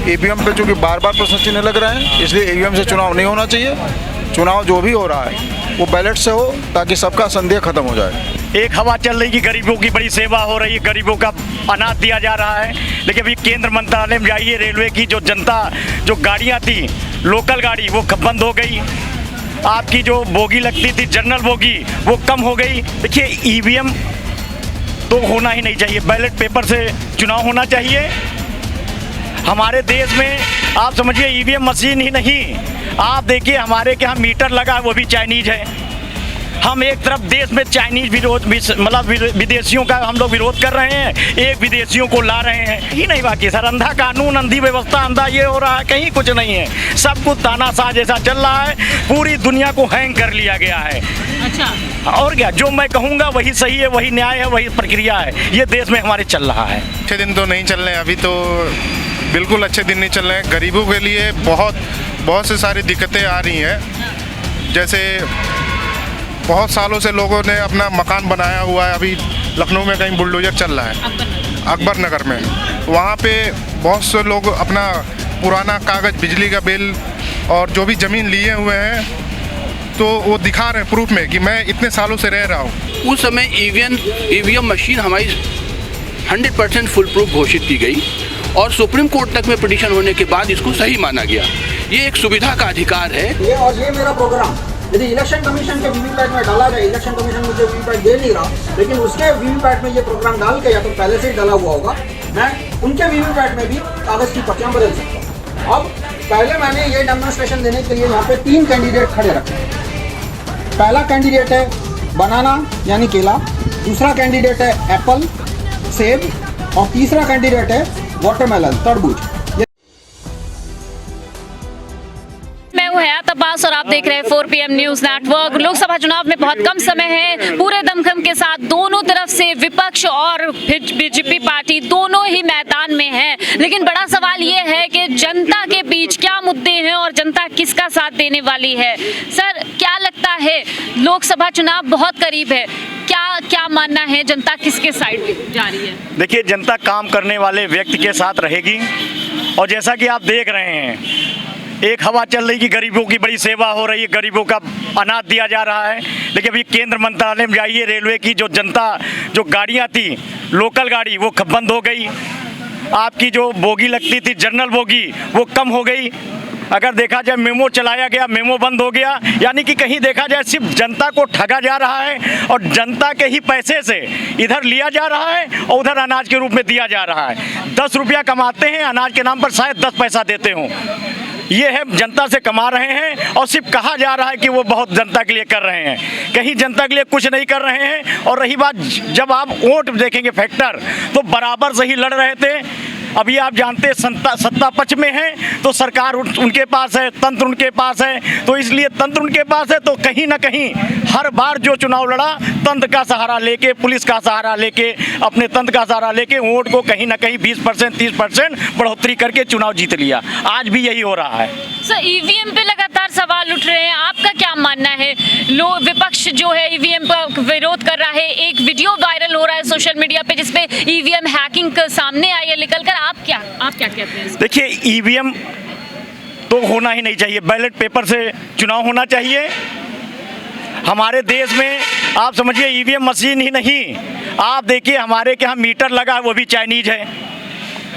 EVM पे चूँकि बार बार प्रश्न चिन्ह लग रहे हैं, इसलिए ईवीएम से चुनाव नहीं होना चाहिए। चुनाव जो भी हो रहा है वो बैलेट से हो, ताकि सबका संदेह खत्म हो जाए। एक हवा चल रही कि गरीबों की बड़ी सेवा हो रही है, गरीबों का अनाज दिया जा रहा है, लेकिन अभी केंद्र मंत्रालय में जाइए, रेलवे की जो जनता जो गाड़ियाँ थी लोकल गाड़ी वो बंद हो गई। आपकी जो बोगी लगती थी जनरल बोगी वो कम हो गई। देखिए ईवीएम तो होना ही नहीं चाहिए, बैलेट पेपर से चुनाव होना चाहिए। हमारे देश में आप समझिए ईवीएम मशीन ही नहीं, आप देखिए हमारे के यहाँ मीटर लगा है वो भी चाइनीज है। हम एक तरफ देश में चाइनीज विरोध मतलब विदेशियों का हम लोग विरोध कर रहे हैं, एक विदेशियों को ला रहे हैं ही नहीं। बाकी सर अंधा कानून, अंधी व्यवस्था, अंधा ये हो रहा है, कहीं कुछ नहीं है, सब कुछ तानाशाह जैसा चल रहा है, पूरी दुनिया को हैंग कर लिया गया है। अच्छा, और क्या, जो मैं कहूँगा वही सही है, वही न्याय है, वही प्रक्रिया है, ये देश में हमारे चल रहा है। अच्छे दिन तो नहीं चल रहे हैं, अभी तो बिल्कुल अच्छे दिन नहीं चल रहे हैं। गरीबों के लिए बहुत से सारी दिक्कतें आ रही हैं। जैसे बहुत सालों से लोगों ने अपना मकान बनाया हुआ है, अभी लखनऊ में कहीं बुलडोजर चल रहा है, अकबर नगर में, वहाँ पे बहुत से लोग अपना पुराना कागज़, बिजली का बिल और जो भी ज़मीन लिए हुए हैं, तो वो दिखा रहे हैं प्रूफ में कि मैं इतने सालों से रह रहा हूँ। उस समय ईवीएम मशीन हमारी 100% फुल प्रूफ घोषित की गई और सुप्रीम कोर्ट तक में पिटीशन होने के बाद इसको सही माना गया। ये एक सुविधा का अधिकार है। ये मेरा प्रोग्राम यदि इलेक्शन कमीशन के वीवीपैट में डाला जाए, इलेक्शन कमीशन मुझे वीवीपैट दे नहीं रहा, लेकिन उसके वीवीपैट में ये प्रोग्राम डाल के, या तो पहले से ही डाला हुआ होगा, मैं उनके वीवीपैट में भी कागज की प्रतियां बदल सकता हूँ। अब पहले मैंने ये डेमोन्स्ट्रेशन देने के लिए यहाँ पे 3 कैंडिडेट खड़े रखे। पहला कैंडिडेट है बनाना यानी केला, दूसरा कैंडिडेट है एप्पल सेब, और तीसरा कैंडिडेट है वाटरमेलन तरबूज। अब्बास और आप देख रहे हैं 4 PM न्यूज नेटवर्क। लोकसभा चुनाव में बहुत कम समय है, पूरे दमखम के साथ दोनों तरफ से विपक्ष और बीजेपी पार्टी दोनों ही मैदान में है, लेकिन बड़ा सवाल ये है कि जनता के बीच क्या मुद्दे हैं और जनता किसका साथ देने वाली है। सर क्या लगता है, लोकसभा चुनाव बहुत करीब है, क्या मानना है, जनता किसके साइड जा रही है? देखिए जनता काम करने वाले व्यक्ति के साथ रहेगी, और जैसा कि आप देख रहे हैं एक हवा चल रही कि गरीबों की बड़ी सेवा हो रही है, गरीबों का अनाज दिया जा रहा है, लेकिन अभी केंद्र मंत्रालय में जाइए, रेलवे की जो जनता जो गाड़ियाँ थी लोकल गाड़ी वो बंद हो गई। आपकी जो बोगी लगती थी जनरल बोगी वो कम हो गई। अगर देखा जाए मेमो चलाया गया, मेमो बंद हो गया, यानी कि कहीं देखा जाए सिर्फ जनता को ठगा जा रहा है और जनता के ही पैसे से इधर लिया जा रहा है और उधर अनाज के रूप में दिया जा रहा है। 10 रुपया कमाते हैं, अनाज के नाम पर शायद 10 पैसा देते हों। ये है जनता से कमा रहे हैं और सिर्फ कहा जा रहा है कि वो बहुत जनता के लिए कर रहे हैं, कहीं जनता के लिए कुछ नहीं कर रहे हैं। और रही बात, जब आप वोट देखेंगे फैक्टर, तो बराबर से ही लड़ रहे थे। अभी आप जानते हैं सत्ता पक्ष में है तो सरकार उनके पास है, तंत्र उनके पास है, तो इसलिए तंत्र उनके पास है तो कहीं ना कहीं हर बार जो चुनाव लड़ा तंत्र का सहारा लेके, पुलिस का सहारा लेके, अपने तंत्र का सहारा लेके वोट को कहीं ना कहीं 20% 30% बढ़ोतरी करके चुनाव जीत लिया। आज भी यही हो रहा है। सर ईवीएम पे लगातार सवाल उठ रहे हैं, आपका क्या मानना है? लोग विपक्ष जो है ईवीएम का विरोध कर रहा है, एक वीडियो वायरल हो रहा है सोशल मीडिया पे जिसपे ईवीएम हैकिंग सामने आई है निकल कर, आप क्या कहते हैं? देखिए ईवीएम तो होना ही नहीं चाहिए, बैलेट पेपर से चुनाव होना चाहिए। हमारे देश में आप समझिए ईवीएम मशीन ही नहीं, आप देखिए हमारे के यहाँ मीटर लगा है वो भी चाइनीज है।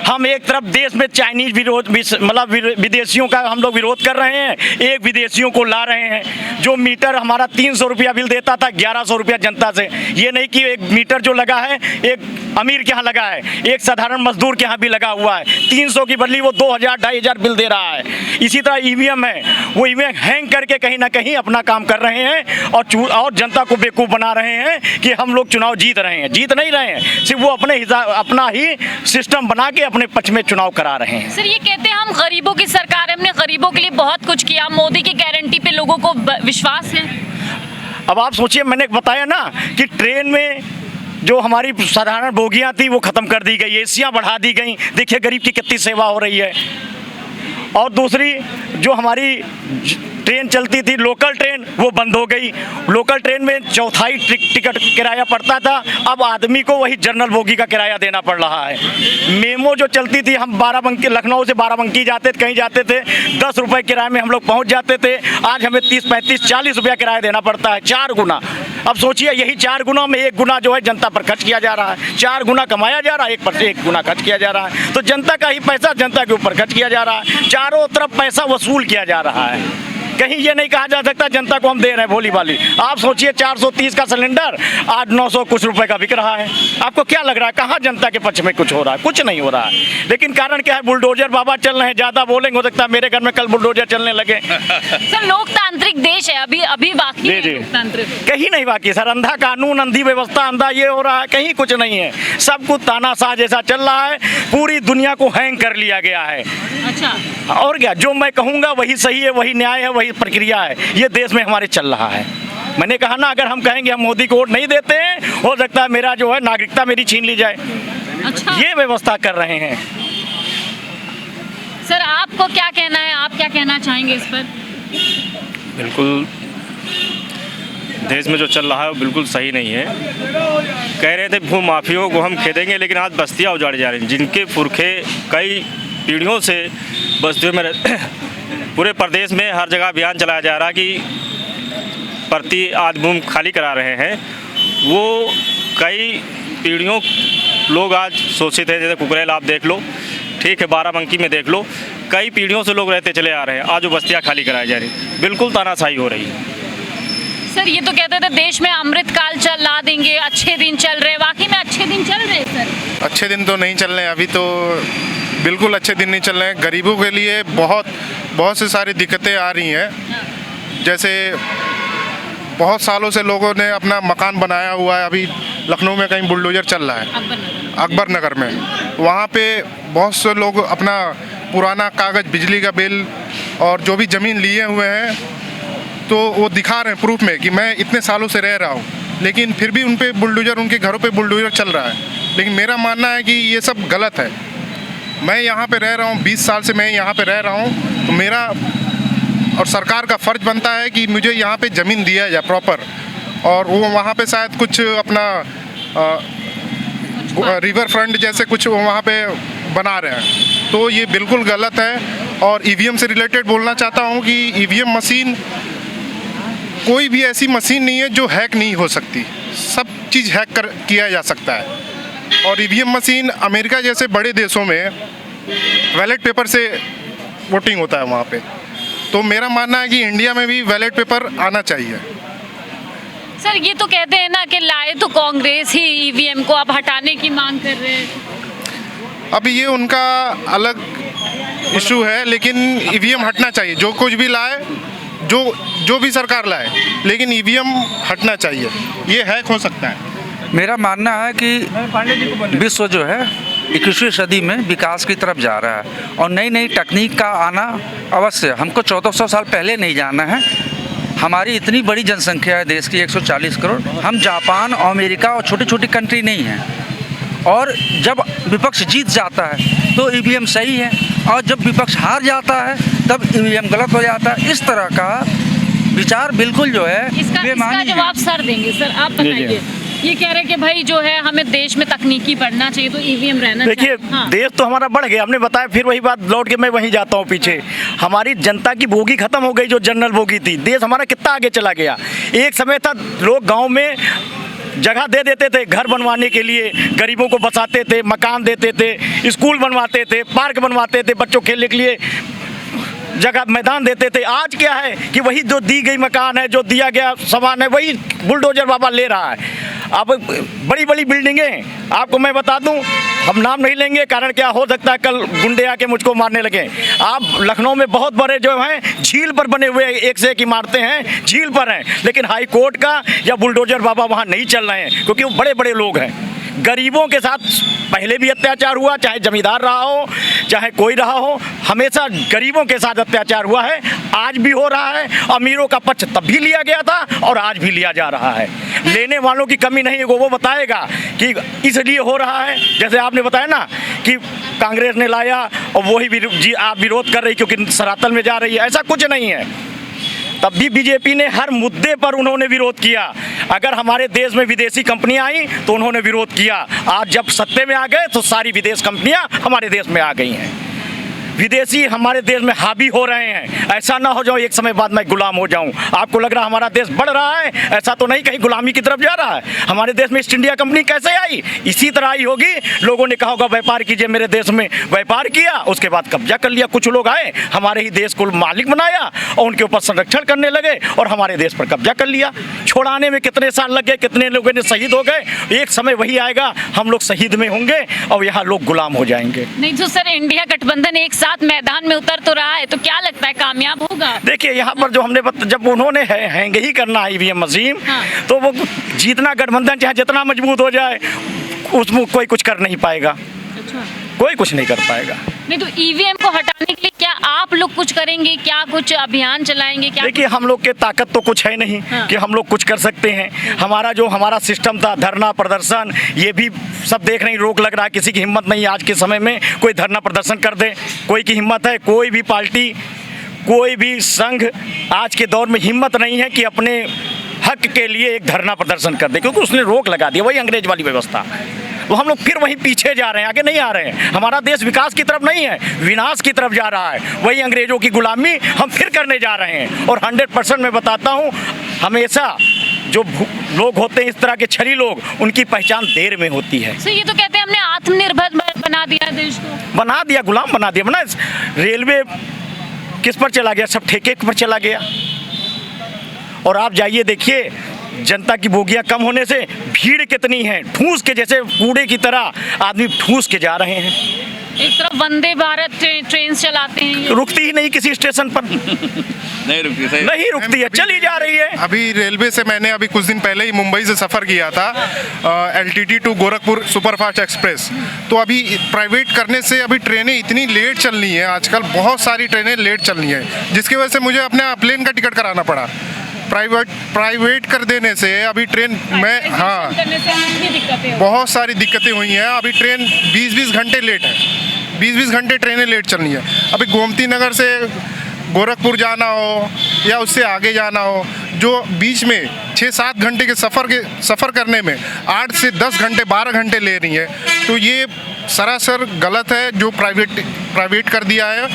हम एक तरफ देश में चाइनीज विरोध मतलब विदेशियों का हम लोग विरोध कर रहे हैं, एक विदेशियों को ला रहे हैं। जो मीटर हमारा 300 रुपया बिल देता था 1100 रुपया जनता से, ये नहीं कि एक मीटर जो लगा है एक अमीर के यहाँ लगा है, एक साधारण मजदूर के यहाँ भी लगा हुआ है। 300 की बदली वो 2000 2500 बिल दे रहा है। इसी तरह ईवीएम है, वो ईवीएम हैंग करके कहीं ना कहीं अपना काम कर रहे हैं और जनता को बेवकूफ़ बना रहे हैं कि हम लोग चुनाव जीत रहे हैं। जीत नहीं रहे हैं, सिर्फ वो अपना ही सिस्टम बना के अपने पक्ष में चुनाव करा रहे हैं। सर ये कहते हैं हम गरीबों की सरकार है, हमने गरीबों के लिए बहुत कुछ किया, मोदी की गारंटी पे लोगों को विश्वास है। अब आप सोचिए, मैंने बताया ना कि ट्रेन में जो हमारी साधारण बोगियां थी वो ख़त्म कर दी गई, एसियां बढ़ा दी गई। देखिए गरीब की कितनी सेवा हो रही है। और दूसरी जो हमारी ट्रेन चलती थी लोकल ट्रेन, वो बंद हो गई। लोकल ट्रेन में चौथाई टिकट किराया पड़ता था, अब आदमी को वही जनरल बोगी का किराया देना पड़ रहा है। मेमो जो चलती थी, हम बाराबंकी, लखनऊ से बाराबंकी जाते थे, कहीं जाते थे 10 रुपये किराए में हम लोग पहुंच जाते थे। आज हमें 30, 35, 40 रुपया किराया देना पड़ता है, 4 गुना। अब सोचिए यही 4 गुना में 1 गुना जो है जनता पर खर्च किया जा रहा है। 4 गुना कमाया जा रहा है, 1 गुना खर्च किया जा रहा है। तो जनता का ही पैसा जनता के ऊपर खर्च किया जा रहा है, चारों तरफ पैसा वसूल किया जा रहा है। कहीं ये नहीं कहा जा सकता जनता को हम दे रहे हैं भोली भाली। आप सोचिए 430 का सिलेंडर आज 900 कुछ रुपए का बिक रहा है। आपको क्या लग रहा है कहाँ जनता के पक्ष में कुछ हो रहा है? कुछ नहीं हो रहा है। लेकिन कारण क्या है? बुलडोजर बाबा चल रहे हैं, ज्यादा बोलेंगे हो सकता है मेरे घर में कल बुलडोजर चलने लगे। सर लोकतांत्रिक देश है, अभी बाकी है लोकतांत्रिक, कहीं नहीं बाकी सर। अंधा कानून, अंधी व्यवस्था, अंधा ये हो रहा है, कहीं कुछ नहीं है। सब कुछ तानाशाह जैसा चल रहा है, पूरी दुनिया को हैंग कर लिया गया है। अच्छा, और क्या, जो मैं कहूँगा वही सही है, वही न्याय है, वही प्रक्रिया है, ये देश में हमारे चल रहा है। मैंने कहा ना, अगर हम कहेंगे हम मोदी को वोट नहीं देते हैं, हो सकता है मेरा जो है नागरिकता मेरी छीन ली जाए। अच्छा, ये व्यवस्था कर रहे हैं। सर आपको क्या कहना है, आप क्या कहना चाहेंगे इस पर? बिल्कुल देश में जो चल रहा है वो बिल्कुल सही नहीं है। कह रहे थे भू माफियों को हम खेदेंगे, लेकिन आज बस्तियाँ उजाड़ी जा रही हैं, जिनके पुरखे कई पीढ़ियों से बस्तियों में पूरे प्रदेश में हर जगह अभियान चलाया जा रहा है कि प्रति आध भूमि खाली करा रहे हैं। वो कई पीढ़ियों लोग आज शोषित हैं, जैसे कुकरेल आप देख लो, ठीक है, बाराबंकी में देख लो, कई पीढ़ियों से लोग रहते चले आ रहे हैं, आज वो बस्तियाँ खाली कराई जा रही, बिल्कुल तानाशाही हो रही है। सर ये तो कहते थे देश में अमृतकाल चला देंगे, अच्छे दिन चल रहे, वाकई में अच्छे दिन चल रहे सर? अच्छे दिन तो नहीं चल रहे हैं, अभी तो बिल्कुल अच्छे दिन नहीं चल रहे हैं। गरीबों के लिए बहुत से सारी दिक्कतें आ रही हैं। जैसे बहुत सालों से लोगों ने अपना मकान बनाया हुआ है, अभी लखनऊ में कहीं बुलडोजर चल रहा है, अकबर नगर में, वहाँ पे बहुत से लोग अपना पुराना कागज़, बिजली का बिल और जो भी ज़मीन लिए हुए हैं, तो वो दिखा रहे हैं प्रूफ में कि मैं इतने सालों से रह रहा हूँ, लेकिन फिर भी उन पे बुलडोजर, उनके घरों पे बुलडोजर चल रहा है। लेकिन मेरा मानना है कि ये सब गलत है। मैं यहाँ पे रह रहा हूँ, 20 साल से मैं यहाँ पे रह रहा हूँ, तो मेरा और सरकार का फ़र्ज बनता है कि मुझे यहाँ पे ज़मीन दिया जाए प्रॉपर, और वो वहाँ पे शायद कुछ अपना रिवर फ्रंट जैसे कुछ वहाँ पे बना रहे हैं, तो ये बिल्कुल गलत है। और ईवीएम से रिलेटेड बोलना चाहता हूँ कि ईवीएम मशीन कोई भी ऐसी मशीन नहीं है जो हैक नहीं हो सकती, सब चीज़ हैक किया जा सकता है। और ईवीएम मशीन अमेरिका जैसे बड़े देशों में बैलेट पेपर से वोटिंग होता है वहाँ पे, तो मेरा मानना है कि इंडिया में भी बैलेट पेपर आना चाहिए। सर ये तो कहते हैं ना कि लाए तो कांग्रेस ही ईवीएम को, अब हटाने की मांग कर रहे हैं। अभी ये उनका अलग इशू है, लेकिन ईवीएम हटना चाहिए। जो कुछ भी लाए, जो भी सरकार लाए, लेकिन ईवीएम हटना चाहिए। ये हैक हो सकता है। मेरा मानना है कि विश्व जो है 21वीं सदी में विकास की तरफ जा रहा है, और नई नई तकनीक का आना अवश्य। हमको 1400 साल पहले नहीं जाना है। हमारी इतनी बड़ी जनसंख्या है देश की, 140 करोड़। हम जापान, अमेरिका और छोटी छोटी कंट्री नहीं हैं। और जब विपक्ष जीत जाता है तो ईवीएम सही है, और जब विपक्ष हार जाता है तब ईवीएम गलत हो जाता है। इस तरह का विचार बिल्कुल जो है इसका जवाब सर देंगे। सर आप बताइए, ये कह रहे हैं कि भाई जो है हमें देश में तकनीकी बढ़ना चाहिए, तो ईवीएम रहना चाहिए। देखिए देश तो हमारा बढ़ गया, हमने बताया, फिर वही बात लौट के मैं वहीं जाता हूँ पीछे। हमारी जनता की बोगी खत्म हो गई, जो जनरल बोगी थी। देश हमारा कितना आगे चला गया। एक समय था लोग गाँव में जगह दे देते थे घर बनवाने के लिए, गरीबों को बसाते थे, मकान देते थे, स्कूल बनवाते थे, पार्क बनवाते थे, बच्चों खेलने के लिए जगह मैदान देते थे। आज क्या है कि वही जो दी गई मकान है, जो दिया गया सामान है, वही बुलडोजर बाबा ले रहा है। अब बड़ी बड़ी बिल्डिंगें, आपको मैं बता दूं, हम नाम नहीं लेंगे, कारण क्या हो सकता है कल गुंडे आके मुझको मारने लगे। आप लखनऊ में बहुत बड़े जो हैं झील पर बने हुए एक से एक इमारतें हैं, झील पर हैं, लेकिन हाई कोर्ट का या बुलडोजर बाबा वहाँ नहीं चल रहे हैं, क्योंकि वो बड़े बड़े लोग हैं। गरीबों के साथ पहले भी अत्याचार हुआ, चाहे जमींदार रहा हो, चाहे कोई रहा हो, हमेशा गरीबों के साथ अत्याचार हुआ है, आज भी हो रहा है। अमीरों का पक्ष तब भी लिया गया था और आज भी लिया जा रहा है। लेने वालों की कमी नहीं है, वो बताएगा कि इसलिए हो रहा है। जैसे आपने बताया ना कि कांग्रेस ने लाया और वही आप विरोध कर रही क्योंकि सरातल में जा रही है, ऐसा कुछ नहीं है। तब भी बीजेपी ने हर मुद्दे पर उन्होंने विरोध किया। अगर हमारे देश में विदेशी कंपनियां आई तो उन्होंने विरोध किया। आज जब सत्ते में आ गए तो सारी विदेश कंपनियां हमारे देश में आ गई हैं। विदेशी हमारे देश में हावी हो रहे हैं। ऐसा ना हो जाओ एक समय बाद मैं गुलाम हो जाऊं। आपको लग रहा हमारा देश बढ़ रहा है, ऐसा तो नहीं कहीं गुलामी की तरफ जा रहा है। हमारे देश में ईस्ट इंडिया कंपनी कैसे आई? इसी तरह आई होगी। लोगों ने कहा होगा व्यापार कीजिए, मेरे देश में व्यापार किया, उसके बाद कब्जा कर लिया। कुछ लोग आए, हमारे ही देश को मालिक बनाया और उनके ऊपर संरक्षण करने लगे और हमारे देश पर कब्जा कर लिया। छोड़ाने में कितने साल लग गए, कितने लोगों ने शहीद हो गए। एक समय वही आएगा, हम लोग शहीद में होंगे और यहाँ लोग गुलाम हो जाएंगे। नहीं तो सर, इंडिया गठबंधन एक साथ मैदान में उतर तो रहा है, तो क्या लगता है कामयाब होगा? देखिए यहाँ पर जो हमने जब उन्होंने हैंग ही करना ईवीएम मशीन, तो वो जीतना गठबंधन चाहे जितना मजबूत हो जाए उसमें कोई कुछ कर नहीं पाएगा। अच्छा। कोई कुछ नहीं कर पाएगा। नहीं तो ईवीएम को हटाने के लिए क्या आप लोग कुछ करेंगे? क्या कुछ अभियान चलाएंगे? क्या? देखिए हम लोग के ताकत तो कुछ है नहीं कि हम लोग कुछ कर सकते हैं। हमारा सिस्टम था धरना प्रदर्शन, ये भी सब देख रहे, रोक लग रहा है। किसी की हिम्मत नहीं आज के समय में कोई धरना प्रदर्शन कर दे। कोई की हिम्मत है? कोई भी पार्टी, कोई भी संघ आज के दौर में हिम्मत नहीं है कि अपने हक के लिए एक धरना प्रदर्शन कर दे, क्योंकि उसने रोक लगा दिया। वही अंग्रेज वाली व्यवस्था। तो हम लोग फिर वहीं पीछे जा रहे हैं, आगे नहीं आ रहे हैं। हमारा देश विकास की तरफ नहीं है, विनाश की तरफ जा रहा है। वही अंग्रेजों की गुलामी हम फिर करने जा रहे हैं। और 100% मैं बताता हूँ, हमेशा जो लोग होते हैं इस तरह के छरी लोग, उनकी पहचान देर में होती है। तो ये तो कहते हैं हमने आत्मनिर्भर बना दिया देश को, बना दिया, गुलाम बना दिया। बना रेलवे किस पर चला गया? सब ठेके पर चला गया। और आप जाइए देखिए, जनता की बोगियां कम होने से भीड़ कितनी है। ठूस के जैसे कूड़े की तरह आदमी ठूस के जा रहे हैं। एक तरफ वंदे भारत ट्रेन चलाते हैं, रुकती ही नहीं किसी स्टेशन पर। नहीं रुकती, सही नहीं रुकती है, चली जा रही है। अभी रेलवे से मैंने अभी कुछ दिन पहले ही मुंबई से सफ़र किया था, LTT to Gorakhpur superfast express. तो अभी प्राइवेट करने से अभी ट्रेनें इतनी लेट चल रही हैं, आजकल बहुत सारी ट्रेनें लेट चल रही हैं, जिसकी वजह से मुझे अपने प्लेन का टिकट कराना पड़ा। प्राइवेट कर देने से अभी ट्रेन में, हाँ, बहुत सारी दिक्कतें हुई हैं। अभी ट्रेन 20-20 घंटे लेट है, 20-20 घंटे ट्रेनें लेट चल रही हैं। अभी गोमती नगर से गोरखपुर जाना हो या उससे आगे जाना हो, जो बीच में 6-7 घंटे के सफ़र करने में 8 से 10 घंटे 12 घंटे ले रही है। तो ये सरासर गलत है जो प्राइवेट कर दिया है।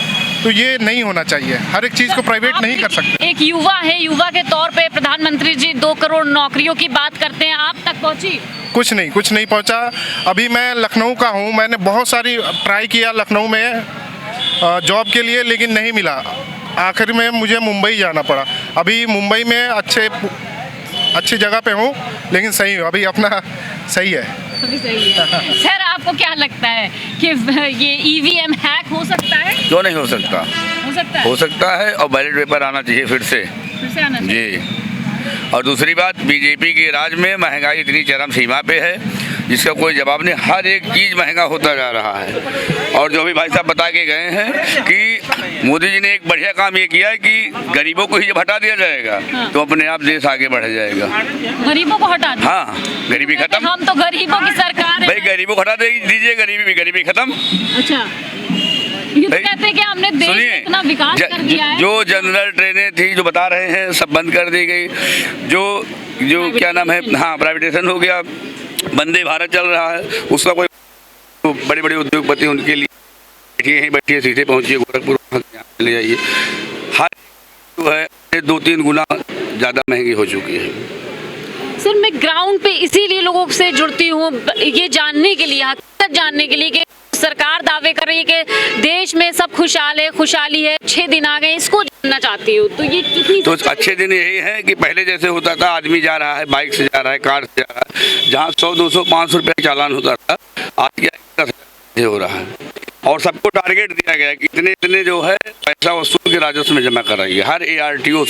तो ये नहीं होना चाहिए, हर एक चीज़ को प्राइवेट नहीं कर सकते। एक युवा है, युवा के तौर पे प्रधानमंत्री जी 2 करोड़ नौकरियों की बात करते हैं, आप तक पहुंची? कुछ नहीं पहुंचा। अभी मैं लखनऊ का हूँ, मैंने बहुत सारी ट्राई किया लखनऊ में जॉब के लिए, लेकिन नहीं मिला। आखिर में मुझे मुंबई जाना पड़ा। अभी मुंबई में अच्छे जगह पे हूँ, लेकिन सही हूँ, अभी अपना सही है। अभी सही है। सर आपको क्या लगता है कि ये ईवीएम हैक हो सकता है? क्यों नहीं हो सकता? हो सकता है, हो सकता है। और बैलेट पेपर आना चाहिए फिर से आना चाहिए। जी। और दूसरी बात, बीजेपी के राज में महंगाई इतनी चरम सीमा पे है जिसका कोई जवाब नहीं। हर एक चीज़ महंगा होता जा रहा है। और जो भी भाई साहब बता के गए हैं कि मोदी जी ने एक बढ़िया काम ये किया है कि गरीबों को ही जब हटा दिया जाएगा तो अपने आप देश आगे बढ़ जाएगा। गरीबों को हटा दिया? हाँ, गरीबी खत्म। हम तो गरीबों की सरकार है भाई, गरीबों को हटा दीजिए, गरीबी खत्म। अच्छा, ये तो कहते हैं कि हमने देश में इतना विकास कर दिया है। जो जनरल ट्रेनें थी जो बता रहे हैं सब बंद कर दी गई। जो क्या नाम है, हाँ, प्राइवेटाइजेशन हो गया। वंदे भारत चल रहा है, उसका कोई बड़े बड़े उद्योगपति उनके लिए बैठिए सीधे पहुंचिए गोरखपुर ले जाइए। हर जो है 2-3 गुना ज़्यादा महंगी हो चुकी है। सर मैं ग्राउंड पे इसीलिए लोगों से जुड़ती हूँ, ये जानने के लिए, हकीकत जानने के लिए कि सरकार दावे कर रही है कि देश में सब खुशहाली है, 6 दिन आ गए, इसको जानना चाहती हूँ। तो ये कितनी तो अच्छे दिन यही है कि पहले जैसे होता था, आदमी जा रहा है बाइक से जा रहा है, कार से जा रहा है, जहाँ 100, 200, 500 रुपये चालान होता था, आज क्या 10 हो रहा है। और सबको टारगेट दिया गया कि इतने जो है पैसा वसूल के राजस्व में जमा कराइए। हर ARTO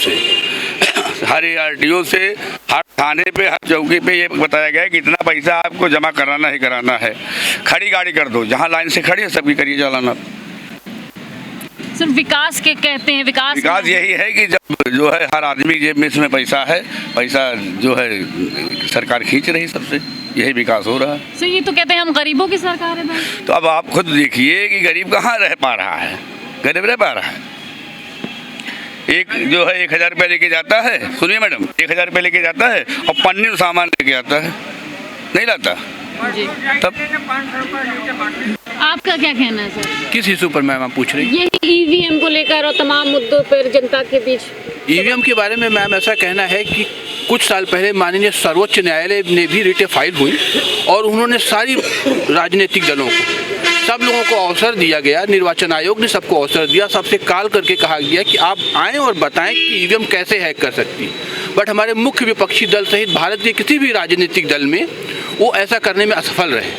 से हर थाने पे, हर चौकी पे ये बताया गया है कि इतना पैसा आपको जमा कराना ही कराना है। खड़ी गाड़ी कर दो, जहाँ लाइन से खड़ी है सबकी करिए चालान। सर विकास के कहते हैं, विकास यही है कि जब जो है हर आदमी जेब में इसमें पैसा है, पैसा जो है सरकार खींच रही सबसे, यही विकास हो रहा है। सर ये तो कहते हैं हम गरीबों की सरकार है भाई। तो अब आप खुद देखिए कि गरीब कहाँ रह पा रहा है, गरीब रह पा रहा है। एक जो है 1000 रुपये लेके जाता है, सुनिए मैडम, 1000 रुपये लेके जाता है और पन्नी सामान लेके आता है, नहीं लाता जी। तब आपका क्या कहना है सर? किस इशू पर मैम आप पूछ रही हैं? यही ईवीएम को लेकर और तमाम मुद्दों पर जनता के बीच। ईवीएम के बारे में मैम ऐसा कहना है कि कुछ साल पहले माननीय सर्वोच्च न्यायालय ने भी रिटे फाइल हुई और उन्होंने सारी राजनीतिक दलों को, सब लोगों को अवसर दिया गया, निर्वाचन आयोग ने सबको अवसर दिया, सबसे कॉल करके कहा गया कि आप आएँ और बताएं कि ईवीएम कैसे हैक कर सकती है। बट हमारे मुख्य विपक्षी दल सहित भारत के किसी भी राजनीतिक दल में वो ऐसा करने में असफल रहे।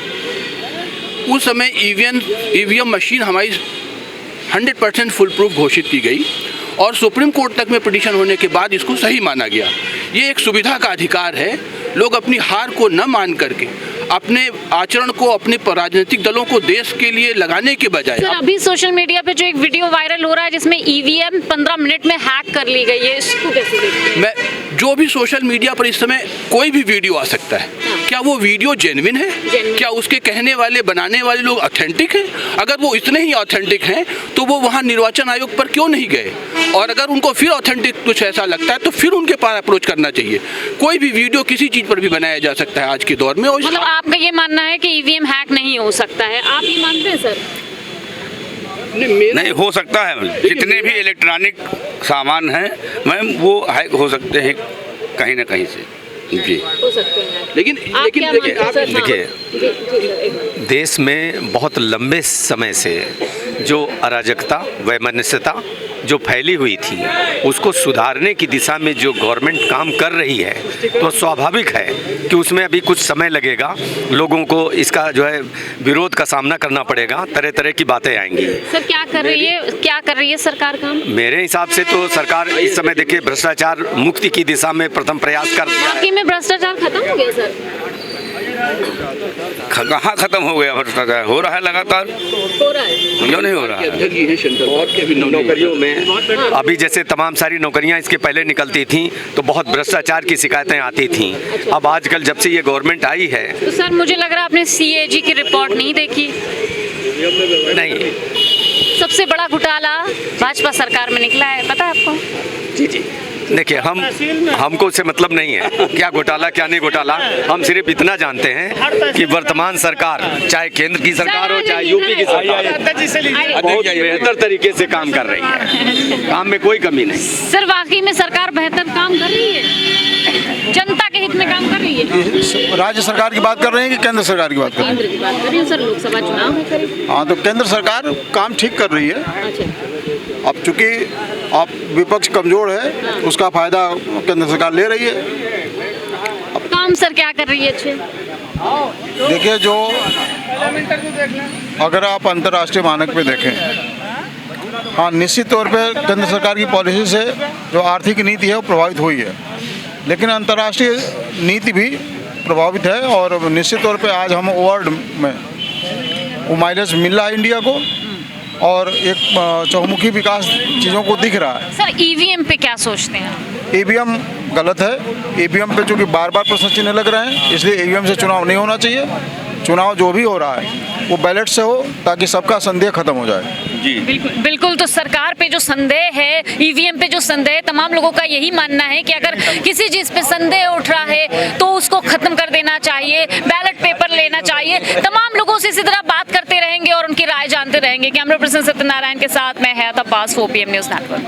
उस समय ईवीएम मशीन हमारी 100% फुल प्रूफ घोषित की गई और सुप्रीम कोर्ट तक में पिटीशन होने के बाद इसको सही माना गया। ये एक सुविधा का अधिकार है। लोग अपनी हार को न मान करके अपने आचरण को, अपने राजनीतिक दलों को देश के लिए लगाने के बजाय। सर, अभी सोशल मीडिया पे जो एक वीडियो वायरल हो रहा है जिसमें ईवीएम 15 मिनट में हैक कर ली गई है, इसको कैसे देखते हैं? मैं जो भी सोशल मीडिया पर इस समय कोई भी वीडियो आ सकता है, क्या वो वीडियो जेन्युइन है? क्या उसके कहने वाले, बनाने वाले लोग ऑथेंटिक हैं? अगर वो इतने ही ऑथेंटिक हैं तो वो वहाँ निर्वाचन आयोग पर क्यों नहीं गए? और अगर उनको फिर ऑथेंटिक कुछ ऐसा लगता है तो फिर उनके पास अप्रोच करना चाहिए। कोई भी वीडियो किसी चीज़ पर भी बनाया जा सकता है आज के दौर में। और मतलब आपका ये मानना है कि ईवीएम हैक नहीं हो सकता है, आप ये मानते हैं सर? नहीं हो सकता है। जितने भी इलेक्ट्रॉनिक सामान हैं मैम वो हैक हो सकते हैं कहीं ना कहीं से जी, हो सकते हैं। लेकिन देखिए देश में बहुत लंबे समय से जो अराजकता, वैमनस्यता जो फैली हुई थी उसको सुधारने की दिशा में जो गवर्नमेंट काम कर रही है तो स्वाभाविक है कि उसमें अभी कुछ समय लगेगा। लोगों को इसका जो है विरोध का सामना करना पड़ेगा, तरह तरह की बातें आएंगी। सर क्या कर रही है सरकार काम? मेरे हिसाब से तो सरकार इस समय देखिए भ्रष्टाचार मुक्ति की दिशा में प्रथम प्रयास कर रही है। बाकी में भ्रष्टाचार खत्म हो गया सर? कहाँ खत्म हो गया भ्रष्टाचार? हो रहा है लगातार, हो रहा है, क्यों नहीं हो रहा है? नौकरियों में अभी जैसे तमाम सारी नौकरियां इसके पहले निकलती थीं तो बहुत भ्रष्टाचार की शिकायतें आती थीं। अब आजकल जब से ये गवर्नमेंट आई है तो सर मुझे लग रहा है आपने सीएजी की रिपोर्ट नहीं देखी। नहीं, सबसे बड़ा घोटाला भाजपा सरकार में निकला है, पता है आपको? जी जी, देखिए हमको उससे मतलब नहीं है क्या घोटाला क्या नहीं घोटाला। हम सिर्फ इतना जानते हैं कि वर्तमान सरकार, चाहे केंद्र की सरकार हो चाहे यूपी की सरकार, बहुत बेहतर तरीके से काम कर रही है, काम में कोई कमी नहीं। सर वाकई में सरकार बेहतर काम कर रही है, जनता के हित में काम कर रही है? राज्य सरकार की बात कर रहे हैं कि केंद्र सरकार की बात कर रहे हैं? केंद्र की बात कर रही हूँ सर, लोकसभा चुनाव है करीब। हाँ, तो केंद्र सरकार काम ठीक कर रही है। अच्छा, अब चूंकि अब विपक्ष कमजोर है उसका फायदा केंद्र सरकार ले रही है। काम सर क्या कर रही है अच्छे? देखिए, जो अगर आप अंतर्राष्ट्रीय मानक पे देखें, हाँ निश्चित तौर पे केंद्र सरकार की पॉलिसी से जो आर्थिक नीति है वो प्रभावित हुई है, लेकिन अंतर्राष्ट्रीय नीति भी प्रभावित है। और निश्चित तौर पे आज हम वर्ल्ड में वो माइलेज मिल रहा है इंडिया को और एक चहुमुखी विकास चीज़ों को दिख रहा है। सर ईवीएम पे क्या सोचते हैं? ईवीएम गलत है। ईवीएम पे चूँकि बार बार प्रश्न चिन्ह लग रहे हैं, इसलिए ईवीएम से चुनाव नहीं होना चाहिए। चुनाव जो भी हो रहा है वो बैलेट से हो ताकि सबका संदेह खत्म हो जाए। जी बिल्कुल। तो सरकार पे जो संदेह है, ईवीएम पे जो संदेह है, तमाम लोगों का यही मानना है कि अगर किसी चीज़ पे संदेह उठ रहा है तो उसको खत्म कर देना चाहिए, बैलेट पेपर लेना चाहिए। तमाम लोगों से इसी तरह बात करते रहेंगे और उनकी राय जानते रहेंगे। कैमरा पर्सन सत्यनारायण के साथ मैं हयात अब्बास, 4PM न्यूज़ नेटवर्क।